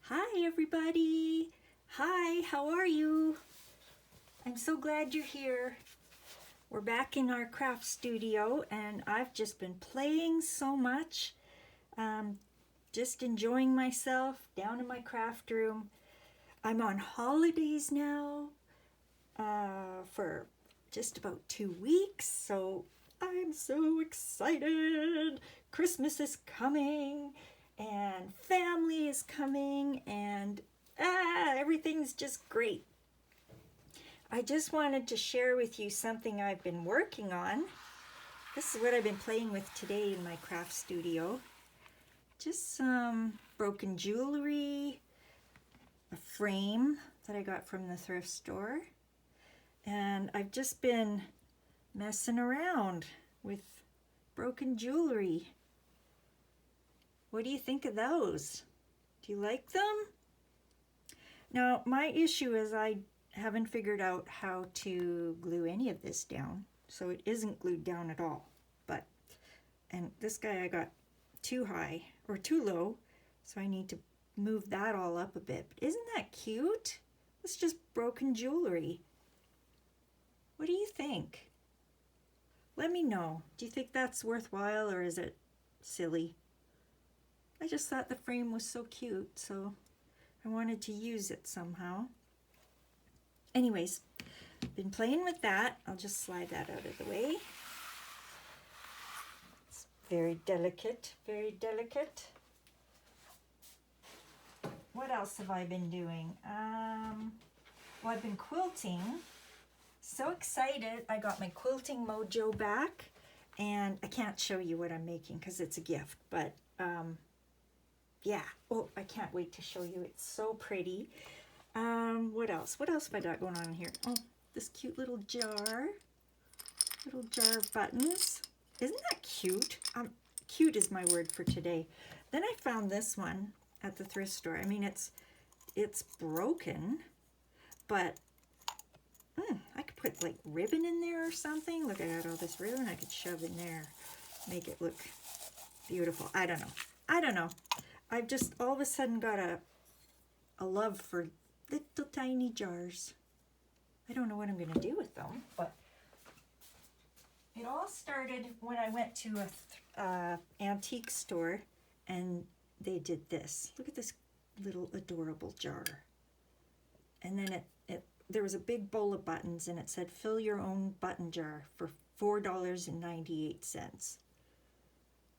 Hi everybody! Hi, how are you? I'm so glad you're here. We're back in our craft studio and I've just been playing so much. Just enjoying myself down in my craft room. I'm on holidays now for just about 2 weeks, so I'm so excited. Christmas is coming and family is coming and everything's just great. I just wanted to share with you something I've been working on. This is what I've been playing with today in my craft studio. Just some broken jewelry, a frame that I got from the thrift store, and I've just been messing around with broken jewelry. What do you think of those? Do you like them? Now, my issue is I haven't figured out how to glue any of this down, so it isn't glued down at all. And this guy I got too high or too low, so I need to move that all up a bit. But isn't that cute? It's just broken jewelry. What do you think? Let me know. Do you think that's worthwhile or is it silly? I just thought the frame was so cute, so I wanted to use it somehow. Anyways, been playing with that. I'll just slide that out of the way. It's very delicate, very delicate. What else have I been doing? Well, I've been quilting. So excited. I got my quilting mojo back, and I can't show you what I'm making because it's a gift, but yeah. Oh, I can't wait to show you. It's so pretty. What else? What else have I got going on here? Oh, this cute little jar. Little jar of buttons. Isn't that cute? Cute is my word for today. Then I found this one at the thrift store. I mean, it's broken, but I could put like ribbon in there or something. Look, I got all this ribbon I could shove in there, make it look beautiful. I don't know. I've just all of a sudden got a love for little tiny jars. I don't know what I'm going to do with them, but it all started when I went to a antique store and they did this. Look at this little adorable jar. And then there was a big bowl of buttons and it said fill your own button jar for $4.98.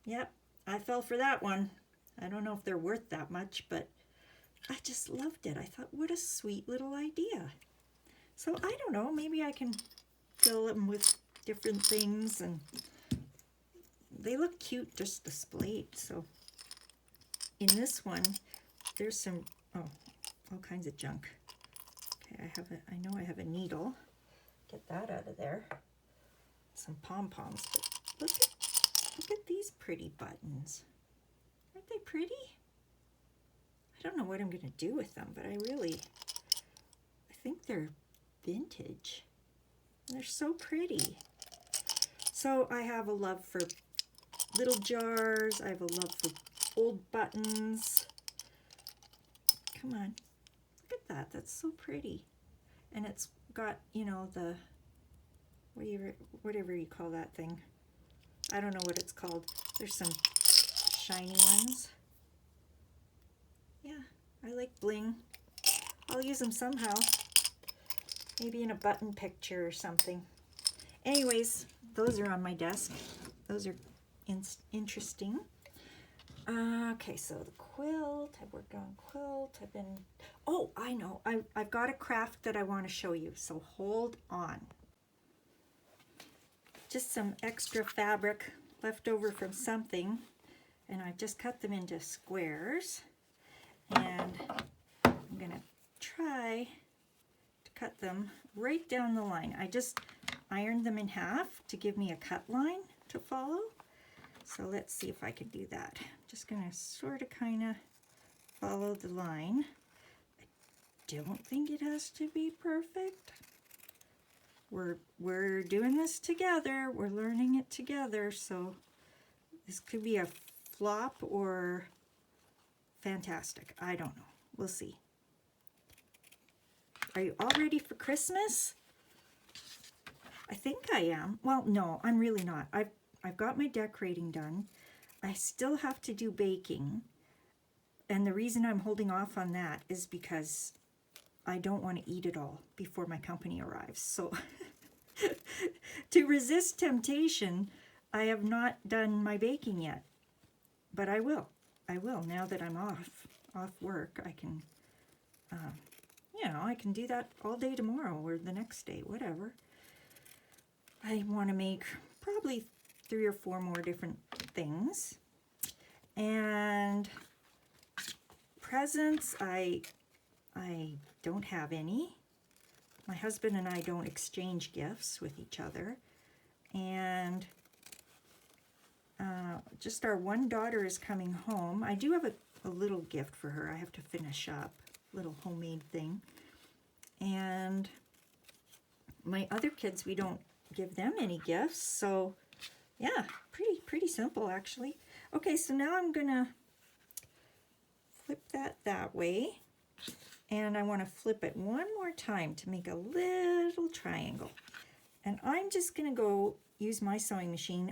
Yep, I fell for that one. I don't know if they're worth that much, but I just loved it. I thought, what a sweet little idea. So I don't know, maybe I can fill them with different things, and they look cute just displayed. So in this one, there's some, all kinds of junk. Okay, I know I have a needle. Get that out of there. Some pom-poms, but look at these pretty buttons. Aren't they pretty? I don't know what I'm going to do with them, but I think they're vintage. They're so pretty. So I have a love for little jars. I have a love for old buttons. Come on. Look at that. That's so pretty. And it's got, you know, the, whatever you call that thing. I don't know what it's called. There's some shiny ones. Yeah, I like bling. I'll use them somehow. Maybe in a button picture or something. Anyways, those are on my desk. Those are interesting. Okay, so the quilt. I've worked on quilt. Oh, I know. I've got a craft that I want to show you, so hold on. Just some extra fabric left over from something, and I've just cut them into squares. And I'm going to try to cut them right down the line. I just ironed them in half to give me a cut line to follow. So let's see if I can do that. I'm just going to sort of kind of follow the line. I don't think it has to be perfect. We're doing this together. We're learning it together. So this could be a flop or fantastic. I don't know. We'll see. Are you all ready for Christmas? I think I am. Well, no, I'm really not. I've got my decorating done. I still have to do baking. And the reason I'm holding off on that is because I don't want to eat it all before my company arrives. So to resist temptation, I have not done my baking yet. But I will. I will. Now that I'm off work, I can, I can do that all day tomorrow or the next day, whatever. I want to make probably 3 or 4 more different things. And presents, I don't have any. My husband and I don't exchange gifts with each other. And just our one daughter is coming home. I do have a little gift for her. I have to finish up, little homemade thing. And my other kids, we don't give them any gifts. So yeah, pretty simple actually. Okay, so now I'm gonna flip that way. And I want to flip it one more time to make a little triangle. And I'm just going to go use my sewing machine.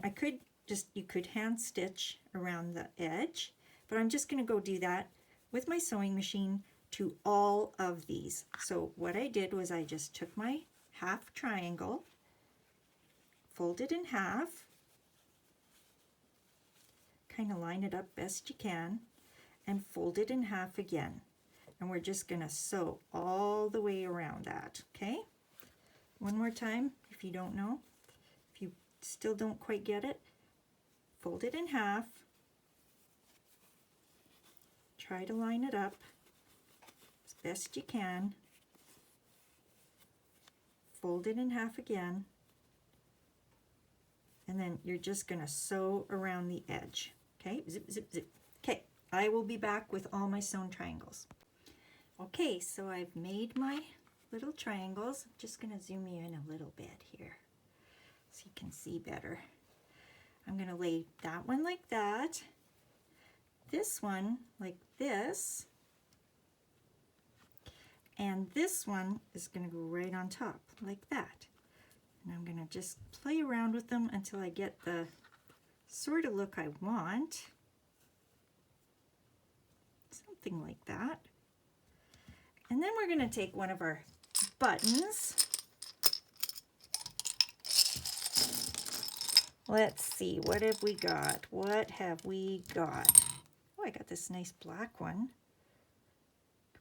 You could hand stitch around the edge, but I'm just going to go do that with my sewing machine to all of these. So what I did was I just took my half triangle, folded in half, kind of line it up best you can, and fold it in half again. And we're just going to sew all the way around that, okay? One more time, if you don't know. If you still don't quite get it, fold it in half. Try to line it up as best you can. Fold it in half again. And then you're just going to sew around the edge, okay? Zip, zip, zip. Okay, I will be back with all my sewn triangles. Okay, so I've made my little triangles. I'm just going to zoom you in a little bit here so you can see better. I'm going to lay that one like that, this one like this, and this one is going to go right on top like that. And I'm going to just play around with them until I get the sort of look I want. Something like that. And then we're going to take one of our buttons. Let's see, what have we got? What have we got? Oh, I got this nice black one.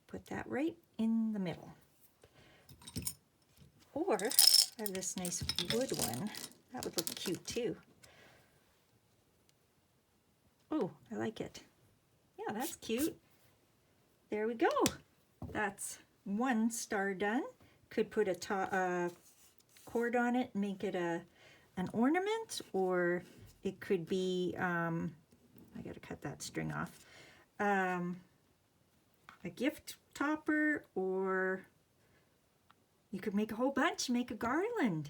Put that right in the middle. Or I have this nice wood one. That would look cute too. Oh, I like it. Yeah, that's cute. There we go. That's one star done. Could put a cord on it and make it an ornament, or it could be, I gotta cut that string off, a gift topper, or you could make a whole bunch, make a garland.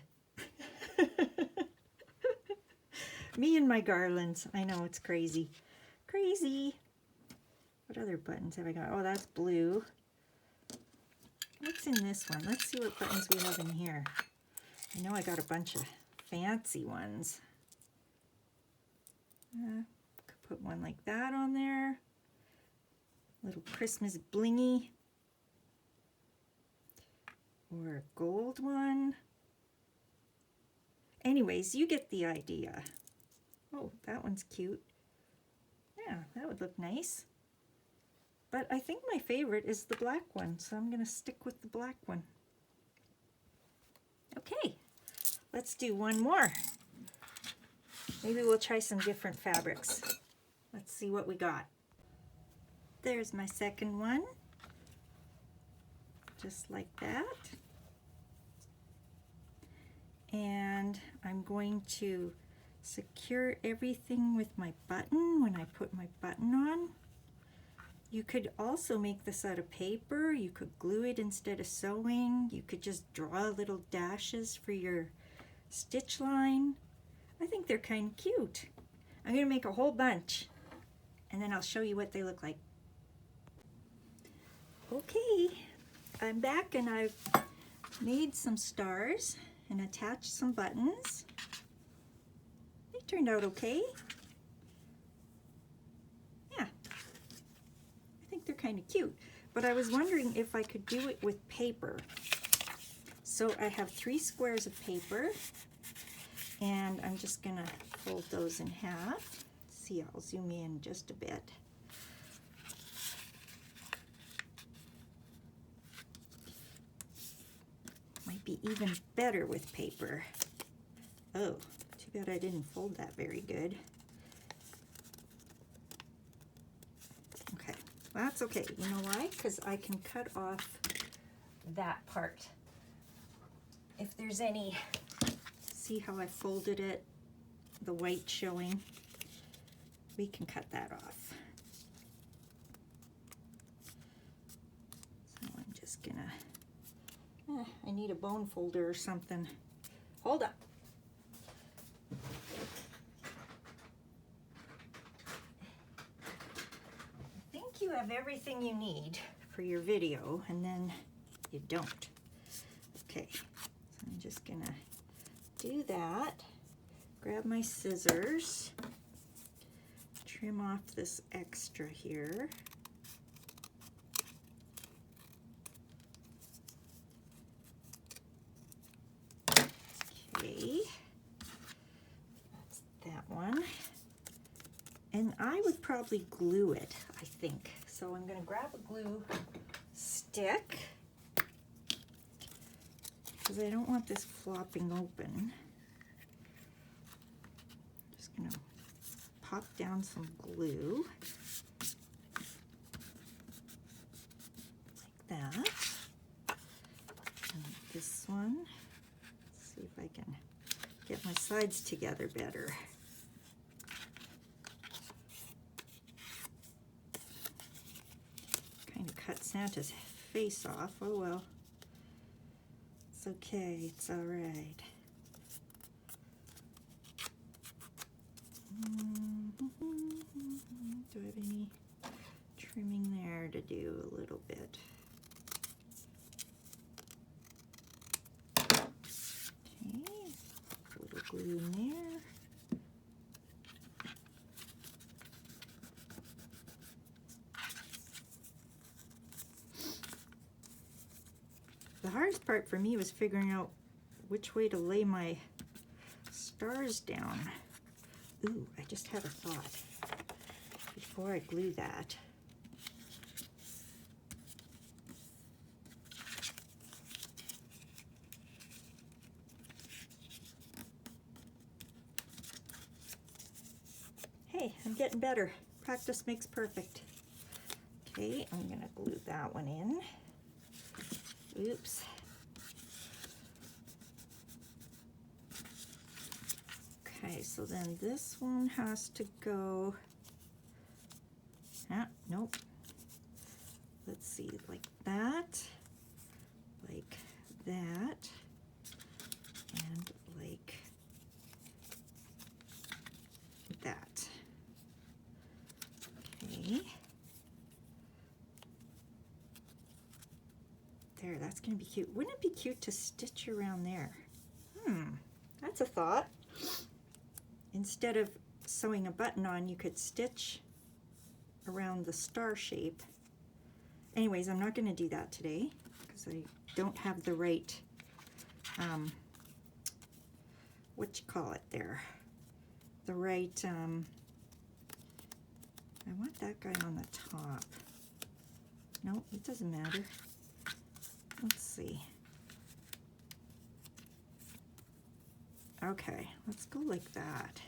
Me and my garlands. I know, it's crazy. Crazy. What other buttons have I got? Oh, that's blue. What's in this one? Let's see what buttons we have in here. I know I got a bunch of fancy ones. Could put one like that on there. Little Christmas blingy. Or a gold one. Anyways, you get the idea. Oh, that one's cute. Yeah, that would look nice. But I think my favorite is the black one, so I'm going to stick with the black one. Okay, let's do one more. Maybe we'll try some different fabrics. Let's see what we got. There's my second one. Just like that. And I'm going to secure everything with my button when I put my button on. You could also make this out of paper. You could glue it instead of sewing. You could just draw little dashes for your stitch line. I think they're kind of cute. I'm going to make a whole bunch and then I'll show you what they look like. Okay, I'm back and I've made some stars and attached some buttons. They turned out okay. Yeah, I think they're kind of cute, but I was wondering if I could do it with paper. So I have 3 squares of paper, and I'm just gonna fold those in half. See, I'll zoom in just a bit. Might be even better with paper. Oh, too bad I didn't fold that very good. Okay, that's okay. You know why? Because I can cut off that part. If there's any, see how I folded it, the white showing? We can cut that off. So I'm just gonna, I need a bone folder or something. Hold up. I think you have everything you need for your video, and then you don't. Okay, so I'm just gonna do that. Grab my scissors, trim off this extra here. Okay, that's that one. And I would probably glue it, I think. So I'm gonna grab a glue stick because I don't want this flopping open. Just gonna pop down some glue like that. And this one, let's see if I can get my sides together better. Kind of cut Santa's face off. Oh well. It's okay, it's all right. Do I have any trimming there to do a little bit? Okay, a little glue in there. The hardest part for me was figuring out which way to lay my stars down. Ooh, I just had a thought before I glue that. Hey, I'm getting better. Practice makes perfect. Okay, I'm gonna glue that one in. Oops. Okay, so then this one has to go, nope. Let's see, like that, and like that. Okay. There, that's gonna be cute. Wouldn't it be cute to stitch around there? That's a thought. Instead of sewing a button on, you could stitch around the star shape. Anyways, I'm not gonna do that today because I don't have the right, what you call it there? The right, I want that guy on the top. No, it doesn't matter. Let's see. Okay, let's go like that.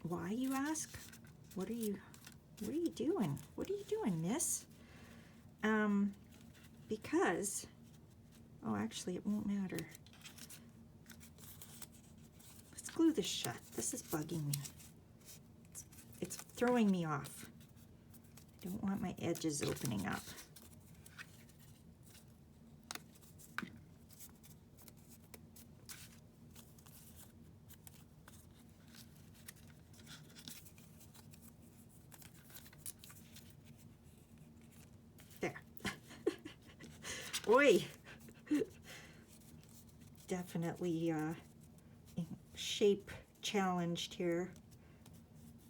Why, you ask? What are you doing? What are you doing, miss? Because, oh, actually it won't matter. Let's glue this shut. This is bugging me. It's throwing me off. I don't want my edges opening up. Oi! Definitely shape challenged here.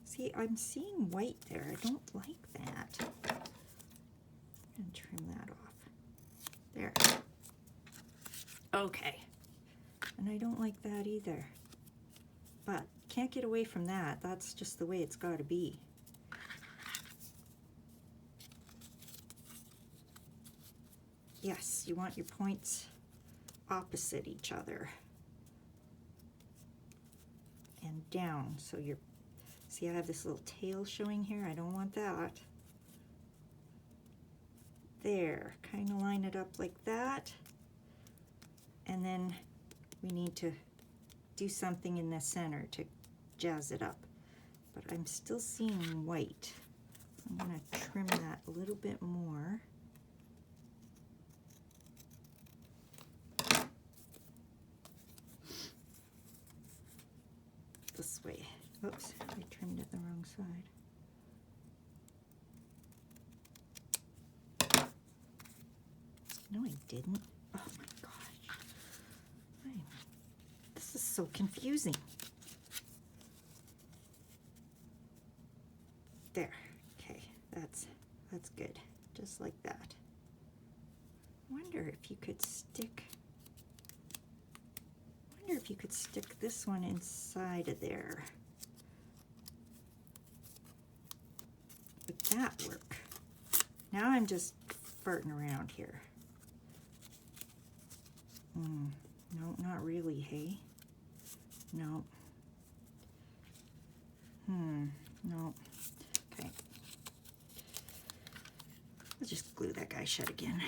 See, I'm seeing white there. I don't like that. And trim that off. There. Okay. And I don't like that either. But can't get away from that. That's just the way it's got to be. Yes, you want your points opposite each other. And down, so you're, see I have this little tail showing here, I don't want that. There, kind of line it up like that. And then we need to do something in the center to jazz it up. But I'm still seeing white. I'm going to trim that a little bit more. This way. Oops, I trimmed it the wrong side. No, I didn't. Oh my gosh. This is so confusing. There. Okay, that's good. Just like that. Wonder if you could stick this one inside of there. Would that work? Now I'm just farting around here. No, not really, hey? No. No. Okay. I'll just glue that guy shut again.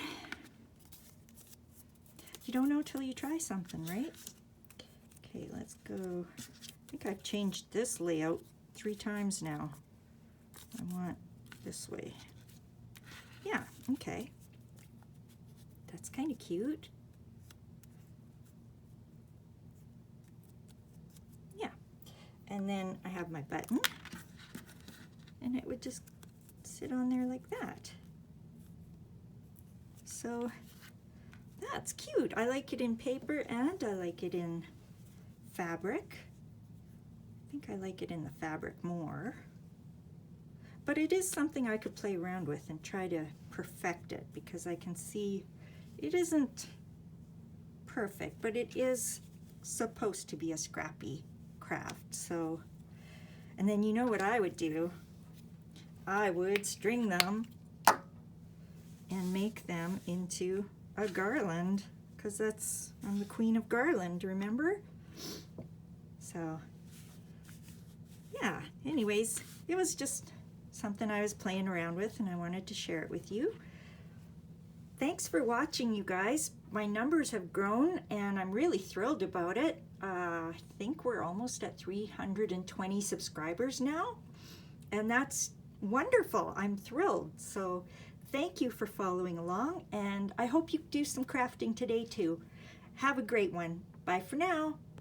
You don't know till you try something, right? Okay, let's go. I think I've changed this layout 3 times now. I want this way. Yeah, okay. That's kind of cute. Yeah. And then I have my button. And it would just sit on there like that. So that's cute. I like it in paper and I like it in fabric. I think I like it in the fabric more. But it is something I could play around with and try to perfect it, because I can see it isn't perfect, but it is supposed to be a scrappy craft. So, and then you know what I would do? I would string them and make them into a garland, because I'm the queen of garland, remember? So yeah, anyways, it was just something I was playing around with and I wanted to share it with you. Thanks for watching, you guys. My numbers have grown and I'm really thrilled about it. I think we're almost at 320 subscribers now, and that's wonderful. I'm thrilled. So thank you for following along, and I hope you do some crafting today too. Have a great one. Bye for now.